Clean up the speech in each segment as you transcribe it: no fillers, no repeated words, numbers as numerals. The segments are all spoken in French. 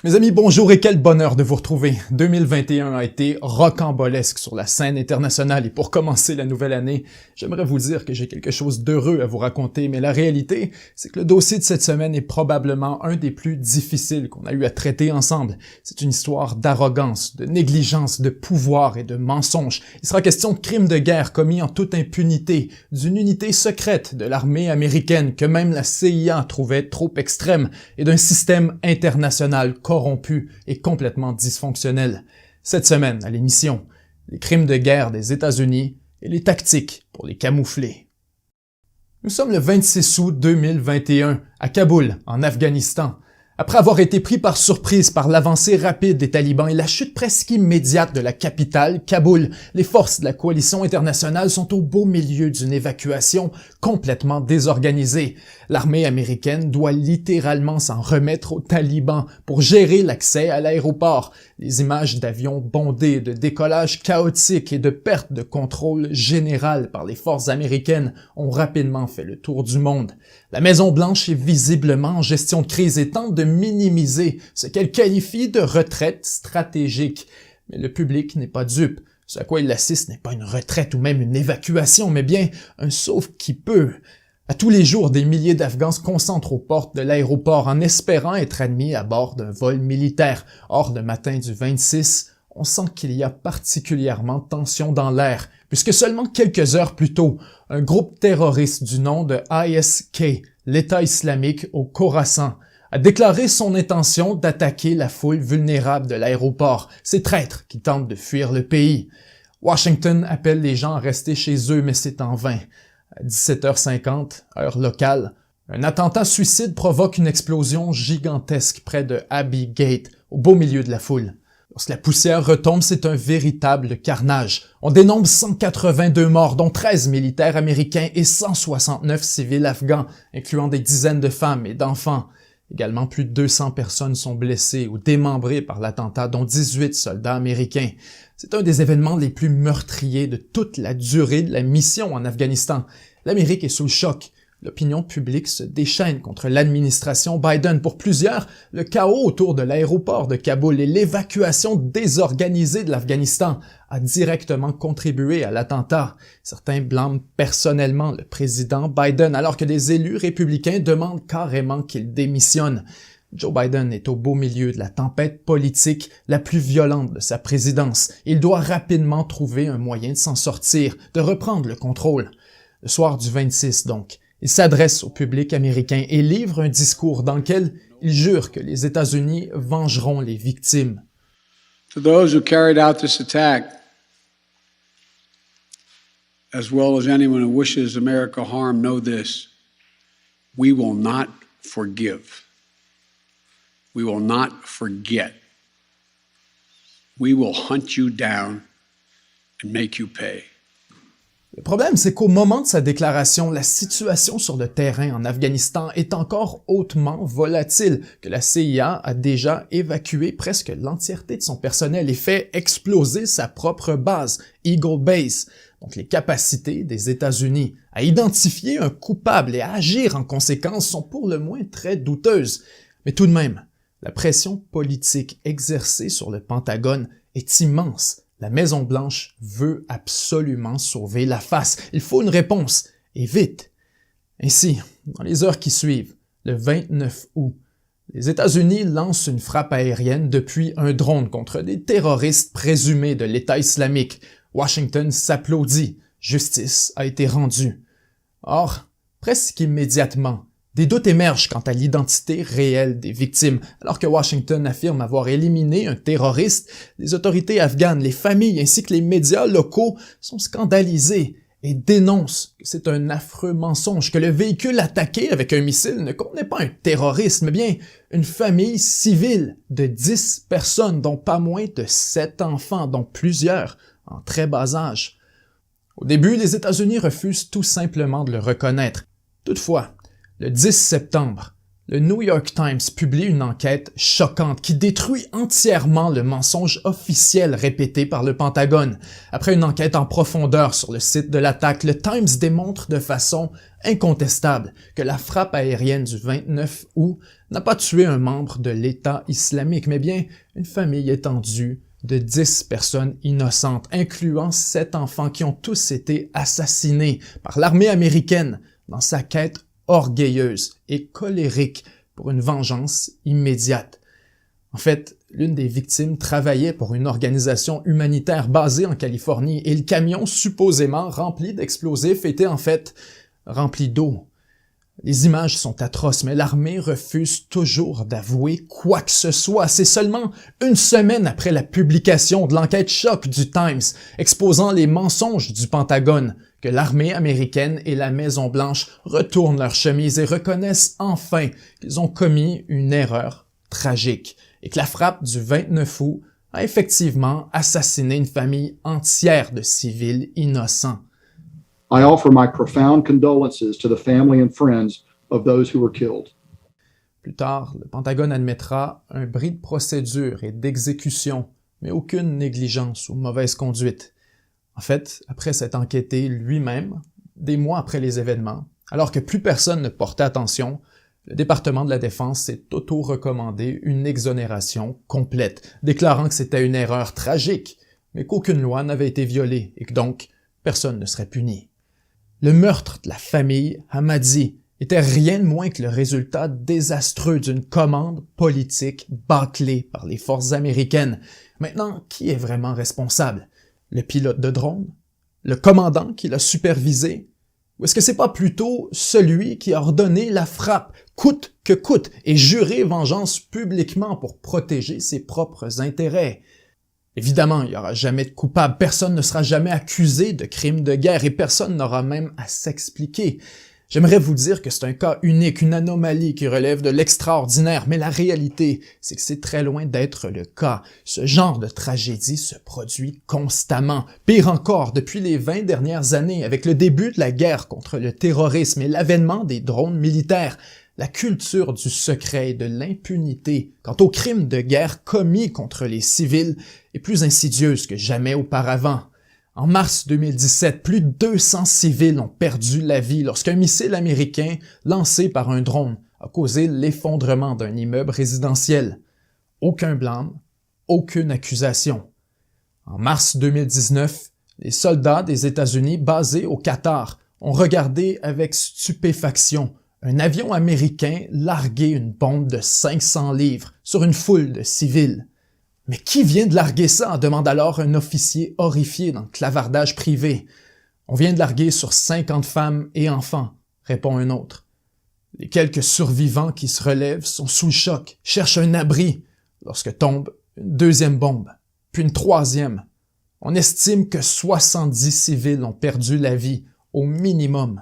Mes amis, bonjour et quel bonheur de vous retrouver. 2021 a été rocambolesque sur la scène internationale et pour commencer la nouvelle année, j'aimerais vous dire que j'ai quelque chose d'heureux à vous raconter, mais la réalité, c'est que le dossier de cette semaine est probablement un des plus difficiles qu'on a eu à traiter ensemble. C'est une histoire d'arrogance, de négligence, de pouvoir et de mensonge. Il sera question de crimes de guerre commis en toute impunité, d'une unité secrète de l'armée américaine que même la CIA trouvait trop extrême et d'un système international corrompu et complètement dysfonctionnel. Cette semaine, à l'émission, les crimes de guerre des États-Unis et les tactiques pour les camoufler. Nous sommes le 26 août 2021, à Kaboul, en Afghanistan. Après avoir été pris par surprise par l'avancée rapide des talibans et la chute presque immédiate de la capitale, Kaboul, les forces de la coalition internationale sont au beau milieu d'une évacuation complètement désorganisée. L'armée américaine doit littéralement s'en remettre aux talibans pour gérer l'accès à l'aéroport. Les images d'avions bondés, de décollages chaotiques et de perte de contrôle générale par les forces américaines ont rapidement fait le tour du monde. La Maison-Blanche est visiblement en gestion de crise et tente de minimiser ce qu'elle qualifie de retraite stratégique. Mais le public n'est pas dupe. Ce à quoi il assiste n'est pas une retraite ou même une évacuation, mais bien un sauve-qui-peut. À tous les jours, des milliers d'Afghans se concentrent aux portes de l'aéroport en espérant être admis à bord d'un vol militaire. Or, le matin du 26, on sent qu'il y a particulièrement de tension dans l'air, puisque seulement quelques heures plus tôt, un groupe terroriste du nom de ISK, l'État islamique au Khorasan, a déclaré son intention d'attaquer la foule vulnérable de l'aéroport, ces traîtres qui tentent de fuir le pays. Washington appelle les gens à rester chez eux, mais c'est en vain. À 17h50, heure locale, un attentat suicide provoque une explosion gigantesque près de Abbey Gate, au beau milieu de la foule. Lorsque la poussière retombe, c'est un véritable carnage. On dénombre 182 morts, dont 13 militaires américains et 169 civils afghans, incluant des dizaines de femmes et d'enfants. Également, plus de 200 personnes sont blessées ou démembrées par l'attentat, dont 18 soldats américains. C'est un des événements les plus meurtriers de toute la durée de la mission en Afghanistan. L'Amérique est sous le choc. L'opinion publique se déchaîne contre l'administration Biden. Pour plusieurs, le chaos autour de l'aéroport de Kaboul et l'évacuation désorganisée de l'Afghanistan a directement contribué à l'attentat. Certains blâment personnellement le président Biden, alors que des élus républicains demandent carrément qu'il démissionne. Joe Biden est au beau milieu de la tempête politique la plus violente de sa présidence. Il doit rapidement trouver un moyen de s'en sortir, de reprendre le contrôle. Le soir du 26 donc, il s'adresse au public américain et livre un discours dans lequel il jure que les États-Unis vengeront les victimes. To those who carried out this attack, as well as anyone who wishes America harm, know this: we will not forgive. We will not forget. We will hunt you down and make you pay. Le problème, c'est qu'au moment de sa déclaration, la situation sur le terrain en Afghanistan est encore hautement volatile, que la CIA a déjà évacué presque l'entièreté de son personnel et fait exploser sa propre base, Eagle Base, donc les capacités des États-Unis à identifier un coupable et à agir en conséquence sont pour le moins très douteuses. Mais tout de même, la pression politique exercée sur le Pentagone est immense. La Maison-Blanche veut absolument sauver la face. Il faut une réponse, et vite. Ainsi, dans les heures qui suivent, le 29 août, les États-Unis lancent une frappe aérienne depuis un drone contre des terroristes présumés de l'État islamique. Washington s'applaudit. Justice a été rendue. Or, presque immédiatement, des doutes émergent quant à l'identité réelle des victimes. Alors que Washington affirme avoir éliminé un terroriste, les autorités afghanes, les familles ainsi que les médias locaux sont scandalisés et dénoncent que c'est un affreux mensonge, que le véhicule attaqué avec un missile ne contenait pas un terroriste, mais bien une famille civile de 10 personnes, dont pas moins de 7 enfants, dont plusieurs en très bas âge. Au début, les États-Unis refusent tout simplement de le reconnaître. Toutefois, le 10 septembre, le New York Times publie une enquête choquante qui détruit entièrement le mensonge officiel répété par le Pentagone. Après une enquête en profondeur sur le site de l'attaque, le Times démontre de façon incontestable que la frappe aérienne du 29 août n'a pas tué un membre de l'État islamique, mais bien une famille étendue de 10 personnes innocentes, incluant 7 enfants qui ont tous été assassinés par l'armée américaine dans sa quête orgueilleuse et colérique pour une vengeance immédiate. En fait, l'une des victimes travaillait pour une organisation humanitaire basée en Californie et le camion supposément rempli d'explosifs était en fait rempli d'eau. Les images sont atroces, mais l'armée refuse toujours d'avouer quoi que ce soit. C'est seulement une semaine après la publication de l'enquête choc du Times exposant les mensonges du Pentagone que l'armée américaine et la Maison-Blanche retournent leur chemise et reconnaissent enfin qu'ils ont commis une erreur tragique et que la frappe du 29 août a effectivement assassiné une famille entière de civils innocents. I offer my profound condolences to the family and friends of those who were killed. Plus tard, le Pentagone admettra un bris de procédure et d'exécution, mais aucune négligence ou mauvaise conduite. En fait, après s'être enquêté lui-même, des mois après les événements, alors que plus personne ne portait attention, le département de la Défense s'est auto-recommandé une exonération complète, déclarant que c'était une erreur tragique, mais qu'aucune loi n'avait été violée et que donc personne ne serait puni. Le meurtre de la famille Hamadi était rien de moins que le résultat désastreux d'une commande politique bâclée par les forces américaines. Maintenant, qui est vraiment responsable? Le pilote de drone? Le commandant qui l'a supervisé? Ou est-ce que c'est pas plutôt celui qui a ordonné la frappe, coûte que coûte, et juré vengeance publiquement pour protéger ses propres intérêts? Évidemment, il n'y aura jamais de coupable, personne ne sera jamais accusé de crime de guerre et personne n'aura même à s'expliquer. J'aimerais vous dire que c'est un cas unique, une anomalie qui relève de l'extraordinaire, mais la réalité, c'est que c'est très loin d'être le cas. Ce genre de tragédie se produit constamment. Pire encore, depuis les 20 dernières années, avec le début de la guerre contre le terrorisme et l'avènement des drones militaires, la culture du secret et de l'impunité quant aux crimes de guerre commis contre les civils est plus insidieuse que jamais auparavant. En mars 2017, plus de 200 civils ont perdu la vie lorsqu'un missile américain lancé par un drone a causé l'effondrement d'un immeuble résidentiel. Aucun blâme, aucune accusation. En mars 2019, les soldats des États-Unis basés au Qatar ont regardé avec stupéfaction un avion américain larguer une bombe de 500 livres sur une foule de civils. « Mais qui vient de larguer ça ?» demande alors un officier horrifié dans le clavardage privé. « On vient de larguer sur 50 femmes et enfants », répond un autre. Les quelques survivants qui se relèvent sont sous le choc, cherchent un abri, lorsque tombe une deuxième bombe, puis une troisième. On estime que 70 civils ont perdu la vie, au minimum.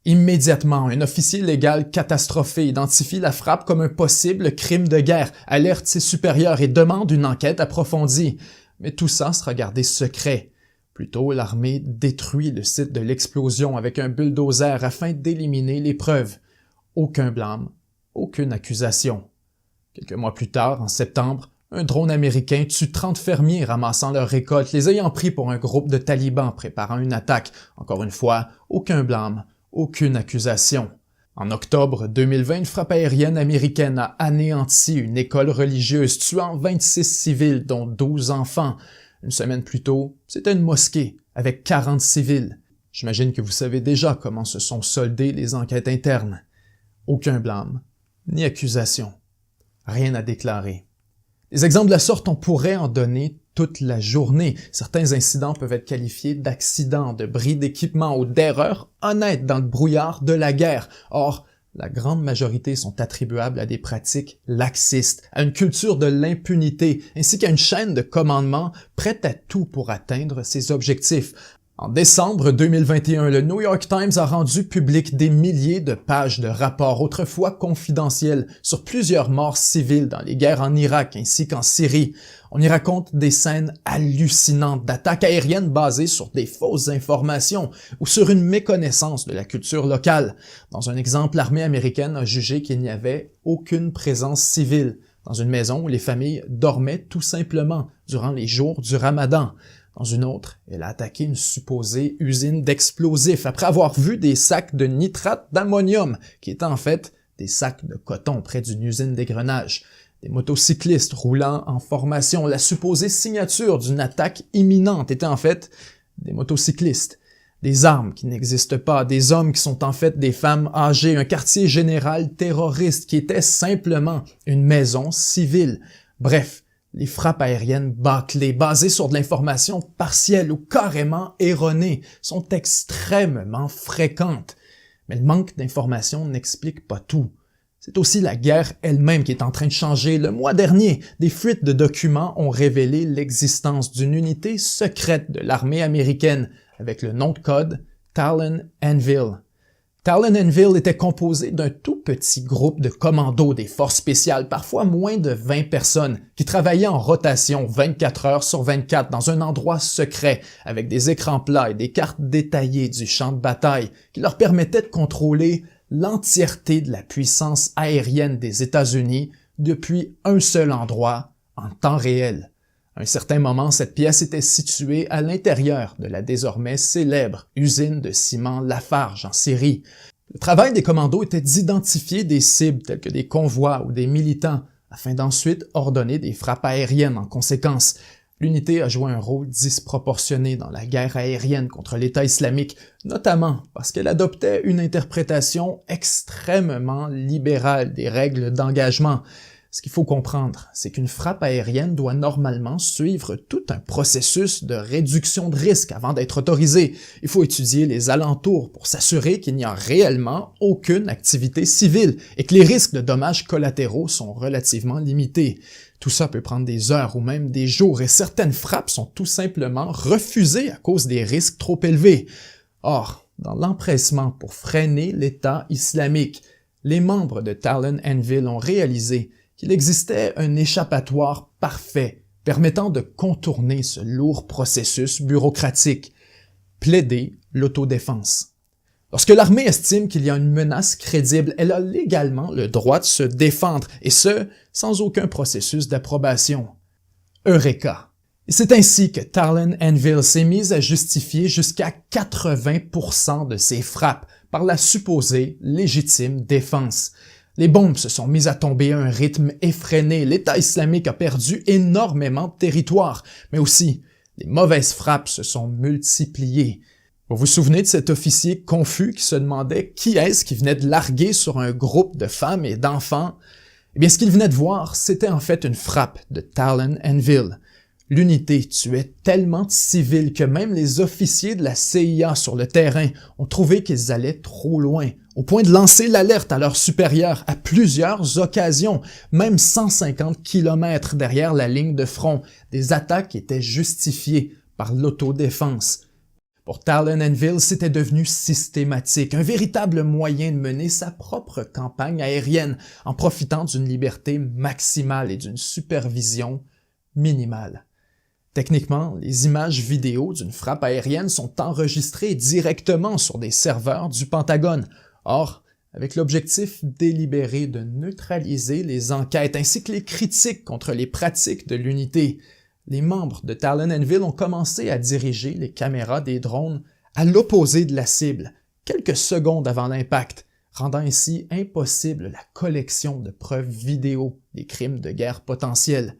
Immédiatement, un officier légal catastrophé identifie la frappe comme un possible crime de guerre, alerte ses supérieurs et demande une enquête approfondie. Mais tout ça sera gardé secret. Plutôt, l'armée détruit le site de l'explosion avec un bulldozer afin d'éliminer les preuves. Aucun blâme, aucune accusation. Quelques mois plus tard, en septembre, un drone américain tue 30 fermiers ramassant leurs récoltes, les ayant pris pour un groupe de talibans préparant une attaque. Encore une fois, aucun blâme. Aucune accusation. En octobre 2020, une frappe aérienne américaine a anéanti une école religieuse, tuant 26 civils, dont 12 enfants. Une semaine plus tôt, c'était une mosquée, avec 40 civils. J'imagine que vous savez déjà comment se sont soldées les enquêtes internes. Aucun blâme, ni accusation. Rien à déclarer. Des exemples de la sorte, on pourrait en donner toute la journée. Certains incidents peuvent être qualifiés d'accidents, de bris d'équipement ou d'erreurs honnêtes dans le brouillard de la guerre. Or, la grande majorité sont attribuables à des pratiques laxistes, à une culture de l'impunité, ainsi qu'à une chaîne de commandement prête à tout pour atteindre ses objectifs. En décembre 2021, le New York Times a rendu public des milliers de pages de rapports autrefois confidentiels sur plusieurs morts civiles dans les guerres en Irak ainsi qu'en Syrie. On y raconte des scènes hallucinantes d'attaques aériennes basées sur des fausses informations ou sur une méconnaissance de la culture locale. Dans un exemple, l'armée américaine a jugé qu'il n'y avait aucune présence civile dans une maison où les familles dormaient tout simplement durant les jours du Ramadan. Dans une autre, elle a attaqué une supposée usine d'explosifs après avoir vu des sacs de nitrate d'ammonium qui étaient en fait des sacs de coton près d'une usine d'égrenage, des motocyclistes roulant en formation. La supposée signature d'une attaque imminente était en fait des motocyclistes. Des armes qui n'existent pas, des hommes qui sont en fait des femmes âgées, un quartier général terroriste qui était simplement une maison civile. Bref, les frappes aériennes bâclées, basées sur de l'information partielle ou carrément erronée, sont extrêmement fréquentes. Mais le manque d'informations n'explique pas tout. C'est aussi la guerre elle-même qui est en train de changer. Le mois dernier, des fuites de documents ont révélé l'existence d'une unité secrète de l'armée américaine avec le nom de code Talon Anvil. Talon Anvil était composé d'un tout petit groupe de commandos des forces spéciales, parfois moins de 20 personnes, qui travaillaient en rotation 24 heures sur 24 dans un endroit secret avec des écrans plats et des cartes détaillées du champ de bataille qui leur permettaient de contrôler l'entièreté de la puissance aérienne des États-Unis depuis un seul endroit en temps réel. À un certain moment, cette pièce était située à l'intérieur de la désormais célèbre usine de ciment Lafarge en Syrie. Le travail des commandos était d'identifier des cibles telles que des convois ou des militants afin d'ensuite ordonner des frappes aériennes en conséquence. L'unité a joué un rôle disproportionné dans la guerre aérienne contre l'État islamique, notamment parce qu'elle adoptait une interprétation extrêmement libérale des règles d'engagement. Ce qu'il faut comprendre, c'est qu'une frappe aérienne doit normalement suivre tout un processus de réduction de risque avant d'être autorisée. Il faut étudier les alentours pour s'assurer qu'il n'y a réellement aucune activité civile et que les risques de dommages collatéraux sont relativement limités. Tout ça peut prendre des heures ou même des jours et certaines frappes sont tout simplement refusées à cause des risques trop élevés. Or, dans l'empressement pour freiner l'État islamique, les membres de Talon Anvil ont réalisé qu'il existait un échappatoire parfait permettant de contourner ce lourd processus bureaucratique, plaider l'autodéfense. Lorsque l'armée estime qu'il y a une menace crédible, elle a légalement le droit de se défendre, et ce, sans aucun processus d'approbation. Eureka! Et c'est ainsi que Talon Anvil s'est mise à justifier jusqu'à 80% de ses frappes par la supposée légitime défense. Les bombes se sont mises à tomber à un rythme effréné, l'État islamique a perdu énormément de territoire, mais aussi les mauvaises frappes se sont multipliées. Vous vous souvenez de cet officier confus qui se demandait qui est-ce qui venait de larguer sur un groupe de femmes et d'enfants? Eh bien, ce qu'il venait de voir, c'était en fait une frappe de Talon Anvil. L'unité tuait tellement de civils que même les officiers de la CIA sur le terrain ont trouvé qu'ils allaient trop loin, au point de lancer l'alerte à leurs supérieurs à plusieurs occasions, même 150 km derrière la ligne de front. Des attaques étaient justifiées par l'autodéfense. Pour Talon Anvil, c'était devenu systématique, un véritable moyen de mener sa propre campagne aérienne en profitant d'une liberté maximale et d'une supervision minimale. Techniquement, les images vidéo d'une frappe aérienne sont enregistrées directement sur des serveurs du Pentagone. Or, avec l'objectif délibéré de neutraliser les enquêtes ainsi que les critiques contre les pratiques de l'unité, les membres de Talon Anvil ont commencé à diriger les caméras des drones à l'opposé de la cible, quelques secondes avant l'impact, rendant ainsi impossible la collection de preuves vidéo des crimes de guerre potentiels.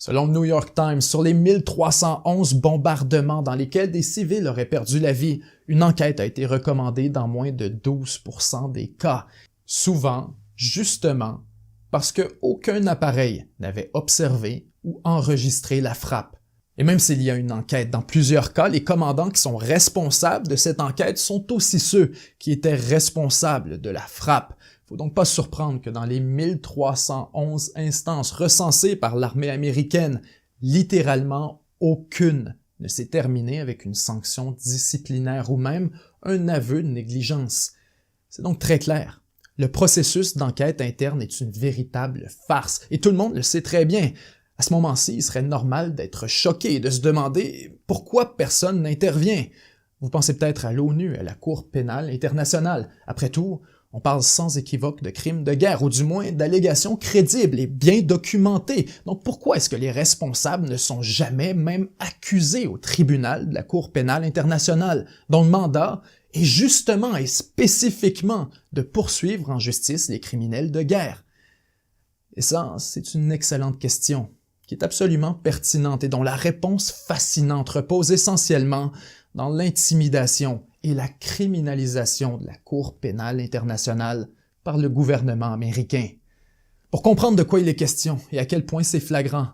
Selon le New York Times, sur les 1311 bombardements dans lesquels des civils auraient perdu la vie, une enquête a été recommandée dans moins de 12% des cas. Souvent, justement, parce qu'aucun appareil n'avait observé ou enregistré la frappe. Et même s'il y a une enquête dans plusieurs cas, les commandants qui sont responsables de cette enquête sont aussi ceux qui étaient responsables de la frappe. Faut donc pas se surprendre que dans les 1311 instances recensées par l'armée américaine, littéralement aucune ne s'est terminée avec une sanction disciplinaire ou même un aveu de négligence. C'est donc très clair. Le processus d'enquête interne est une véritable farce, et tout le monde le sait très bien. À ce moment-ci, il serait normal d'être choqué et de se demander pourquoi personne n'intervient. Vous pensez peut-être à l'ONU, à la Cour pénale internationale. Après tout, on parle sans équivoque de crimes de guerre, ou du moins d'allégations crédibles et bien documentées. Donc pourquoi est-ce que les responsables ne sont jamais même accusés au tribunal de la Cour pénale internationale, dont le mandat et justement et spécifiquement de poursuivre en justice les criminels de guerre? Et ça, c'est une excellente question, qui est absolument pertinente et dont la réponse fascinante repose essentiellement dans l'intimidation et la criminalisation de la Cour pénale internationale par le gouvernement américain. Pour comprendre de quoi il est question et à quel point c'est flagrant,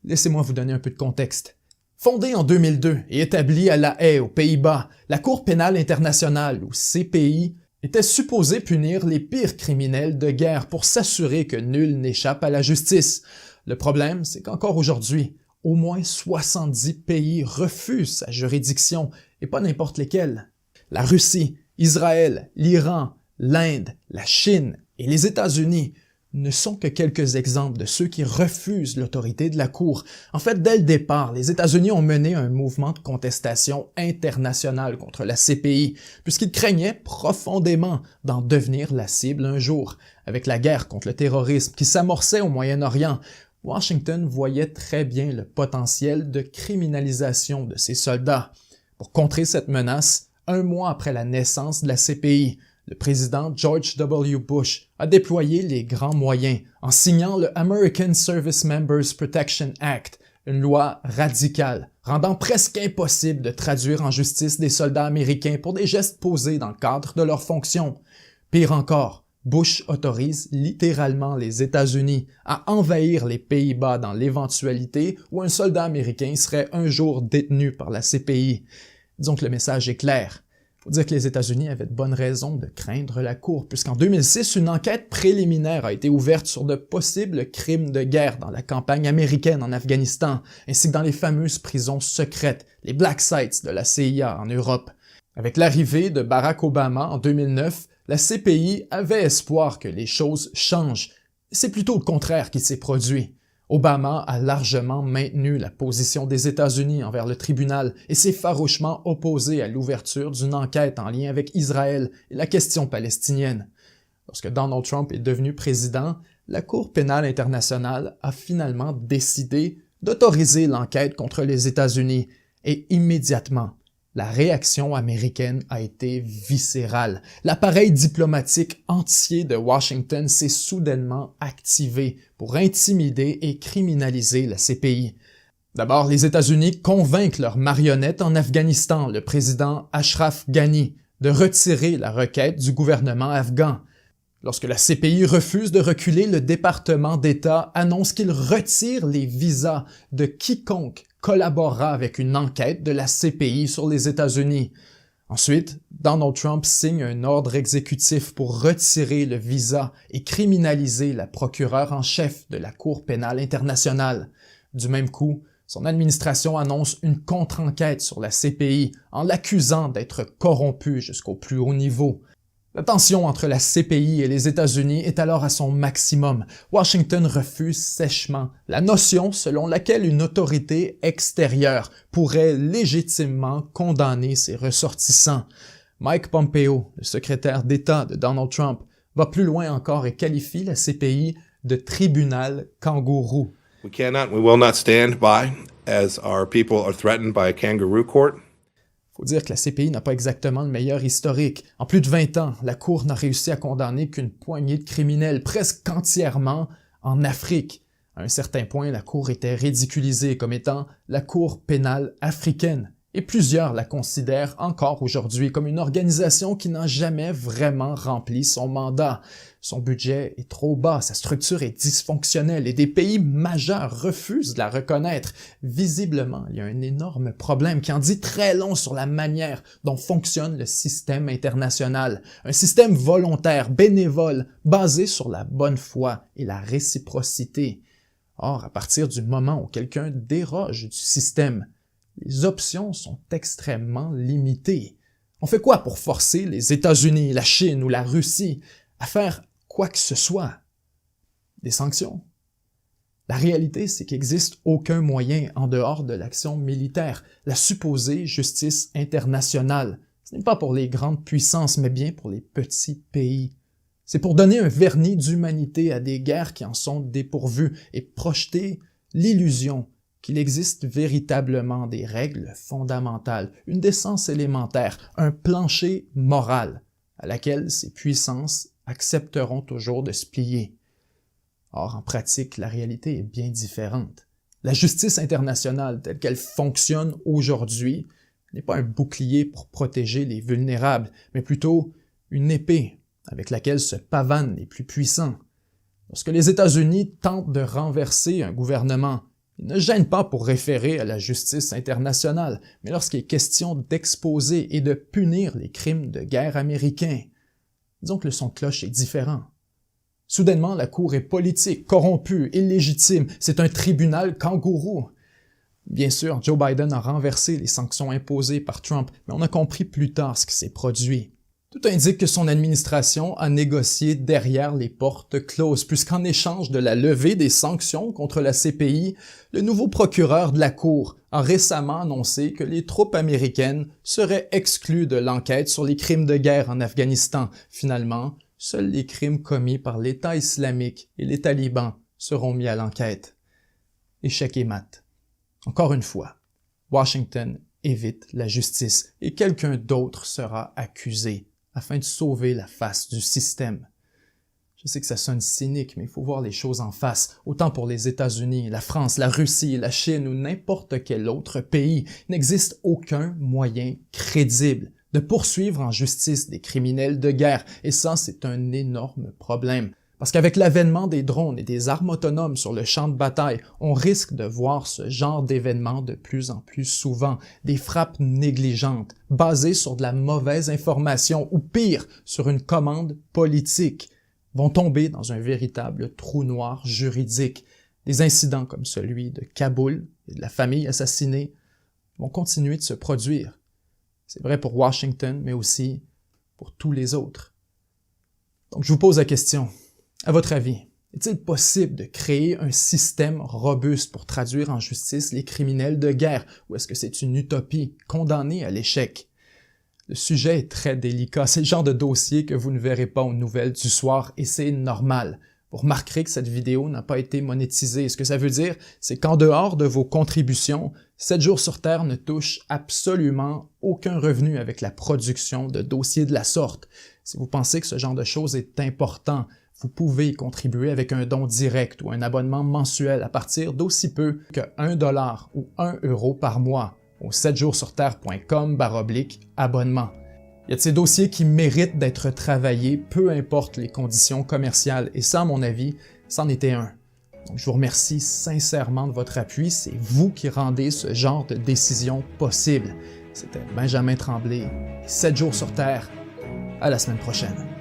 laissez-moi vous donner un peu de contexte. Fondée en 2002 et établie à La Haye, aux Pays-Bas, la Cour pénale internationale, ou CPI, était supposée punir les pires criminels de guerre pour s'assurer que nul n'échappe à la justice. Le problème, c'est qu'encore aujourd'hui, au moins 70 pays refusent sa juridiction, et pas n'importe lesquels. La Russie, Israël, l'Iran, l'Inde, la Chine et les États-Unis ne sont que quelques exemples de ceux qui refusent l'autorité de la Cour. En fait, dès le départ, les États-Unis ont mené un mouvement de contestation internationale contre la CPI, puisqu'ils craignaient profondément d'en devenir la cible un jour. Avec la guerre contre le terrorisme qui s'amorçait au Moyen-Orient, Washington voyait très bien le potentiel de criminalisation de ses soldats. Pour contrer cette menace, un mois après la naissance de la CPI, le président George W. Bush a déployé les grands moyens en signant le American Service Members Protection Act, une loi radicale rendant presque impossible de traduire en justice des soldats américains pour des gestes posés dans le cadre de leurs fonctions. Pire encore, Bush autorise littéralement les États-Unis à envahir les Pays-Bas dans l'éventualité où un soldat américain serait un jour détenu par la CPI. Disons que le message est clair. Faut dire que les États-Unis avaient de bonnes raisons de craindre la Cour, puisqu'en 2006, une enquête préliminaire a été ouverte sur de possibles crimes de guerre dans la campagne américaine en Afghanistan, ainsi que dans les fameuses prisons secrètes, les Black Sites de la CIA en Europe. Avec l'arrivée de Barack Obama en 2009, la CPI avait espoir que les choses changent. C'est plutôt le contraire qui s'est produit. Obama a largement maintenu la position des États-Unis envers le tribunal et s'est farouchement opposé à l'ouverture d'une enquête en lien avec Israël et la question palestinienne. Lorsque Donald Trump est devenu président, la Cour pénale internationale a finalement décidé d'autoriser l'enquête contre les États-Unis et immédiatement, la réaction américaine a été viscérale. L'appareil diplomatique entier de Washington s'est soudainement activé pour intimider et criminaliser la CPI. D'abord, les États-Unis convainquent leur marionnette en Afghanistan, le président Ashraf Ghani, de retirer la requête du gouvernement afghan. Lorsque la CPI refuse de reculer, le département d'État annonce qu'il retire les visas de quiconque collabora avec une enquête de la CPI sur les États-Unis. Ensuite, Donald Trump signe un ordre exécutif pour retirer le visa et criminaliser la procureure en chef de la Cour pénale internationale. Du même coup, son administration annonce une contre-enquête sur la CPI en l'accusant d'être corrompue jusqu'au plus haut niveau. La tension entre la CPI et les États-Unis est alors à son maximum. Washington refuse sèchement la notion selon laquelle une autorité extérieure pourrait légitimement condamner ses ressortissants. Mike Pompeo, le secrétaire d'État de Donald Trump, va plus loin encore et qualifie la CPI de tribunal kangourou. We cannot, we will not stand by as our people are threatened by a kangaroo court. Faut dire que la CPI n'a pas exactement le meilleur historique. En plus de 20 ans, la Cour n'a réussi à condamner qu'une poignée de criminels, presque entièrement en Afrique. À un certain point, la Cour était ridiculisée comme étant la Cour pénale africaine. Et plusieurs la considèrent encore aujourd'hui comme une organisation qui n'a jamais vraiment rempli son mandat. Son budget est trop bas, sa structure est dysfonctionnelle et des pays majeurs refusent de la reconnaître. Visiblement, il y a un énorme problème qui en dit très long sur la manière dont fonctionne le système international. Un système volontaire, bénévole, basé sur la bonne foi et la réciprocité. Or, à partir du moment où quelqu'un déroge du système, les options sont extrêmement limitées. On fait quoi pour forcer les États-Unis, la Chine ou la Russie à faire quoi que ce soit? Des sanctions? La réalité, c'est qu'il n'existe aucun moyen en dehors de l'action militaire, la supposée justice internationale. Ce n'est pas pour les grandes puissances, mais bien pour les petits pays. C'est pour donner un vernis d'humanité à des guerres qui en sont dépourvues et projeter l'illusion qu'il existe véritablement des règles fondamentales, une décence élémentaire, un plancher moral à laquelle ces puissances accepteront toujours de se plier. Or, en pratique, la réalité est bien différente. La justice internationale telle qu'elle fonctionne aujourd'hui n'est pas un bouclier pour protéger les vulnérables, mais plutôt une épée avec laquelle se pavanent les plus puissants. Lorsque les États-Unis tentent de renverser un gouvernement, ils ne gênent pas pour référer à la justice internationale, mais lorsqu'il est question d'exposer et de punir les crimes de guerre américains, disons que le son de cloche est différent. Soudainement, la Cour est politique, corrompue, illégitime, c'est un tribunal kangourou. Bien sûr, Joe Biden a renversé les sanctions imposées par Trump, mais on a compris plus tard ce qui s'est produit. Tout indique que son administration a négocié derrière les portes closes, puisqu'en échange de la levée des sanctions contre la CPI, le nouveau procureur de la Cour a récemment annoncé que les troupes américaines seraient exclues de l'enquête sur les crimes de guerre en Afghanistan. Finalement, seuls les crimes commis par l'État islamique et les talibans seront mis à l'enquête. Échec et mat. Encore une fois, Washington évite la justice et quelqu'un d'autre sera accusé afin de sauver la face du système. Je sais que ça sonne cynique, mais il faut voir les choses en face. Autant pour les États-Unis, la France, la Russie, la Chine ou n'importe quel autre pays, il n'existe aucun moyen crédible de poursuivre en justice des criminels de guerre. Et ça, c'est un énorme problème. Parce qu'avec l'avènement des drones et des armes autonomes sur le champ de bataille, on risque de voir ce genre d'événements de plus en plus souvent, des frappes négligentes, basées sur de la mauvaise information ou pire, sur une commande politique, vont tomber dans un véritable trou noir juridique. Des incidents comme celui de Kaboul et de la famille assassinée vont continuer de se produire. C'est vrai pour Washington, mais aussi pour tous les autres. Donc je vous pose la question. À votre avis, est-il possible de créer un système robuste pour traduire en justice les criminels de guerre, ou est-ce que c'est une utopie condamnée à l'échec? Le sujet est très délicat, c'est le genre de dossier que vous ne verrez pas aux nouvelles du soir, et c'est normal. Vous remarquerez que cette vidéo n'a pas été monétisée. Ce que ça veut dire, c'est qu'en dehors de vos contributions, 7 jours sur Terre ne touche absolument aucun revenu avec la production de dossiers de la sorte. Si vous pensez que ce genre de choses est important, vous pouvez y contribuer avec un don direct ou un abonnement mensuel à partir d'aussi peu que 1 $ ou 1 € par mois au 7jourssurterre.com/abonnement. Il y a de ces dossiers qui méritent d'être travaillés, peu importe les conditions commerciales, et ça, à mon avis, c'en était un. Donc, je vous remercie sincèrement de votre appui, c'est vous qui rendez ce genre de décision possible. C'était Benjamin Tremblay, 7 jours sur Terre, à la semaine prochaine.